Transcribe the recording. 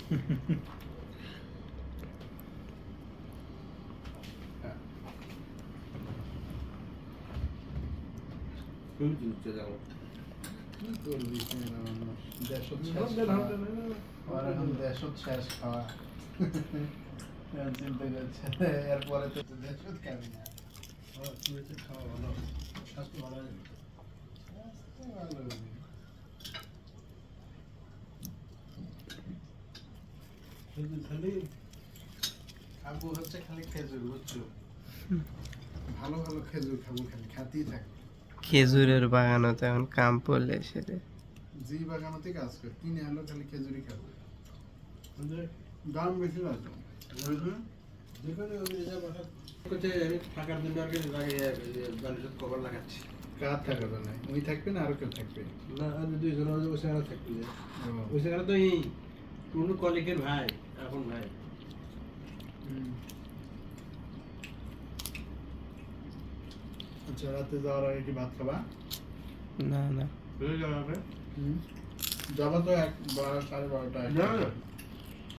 তুমি চলতে যাও কি করবি দেশত শেষ খাওয়া চিন্তা করছে এরপরে তো দেশত খাবি না তুমি তো খাওয়া ভালো স্বাস্থ্য ভালো আছে ভালো খালি খাবো হচ্ছে খালি খেজুর বুঝছো ভালো ভালো খেজুর খাবো খালি খাতেই থাকবো খেজুরের বাগানও তো এখন কাম পড়লে সেটা জি বাগানতে কাজ করে কিনে আনলো খালি খেজুরি খাবো দাম বেশি লাগবে যেখানে আমি থাকার জন্য আর কি বালিশের কভার লাগাচ্ছি কার থাকার জন্য ওই থাকবে না আরো কেউ থাকবে না আমি দুইজন ওই সেখানে থাকবি ওই সেখানে তো এই কোনো কলিগের ভাই এখন ভাই আচ্ছা রাতে যাওয়ার আগে কি ভাত খাবা না না হয়ে যাবে যাবা তো 12 12:30 না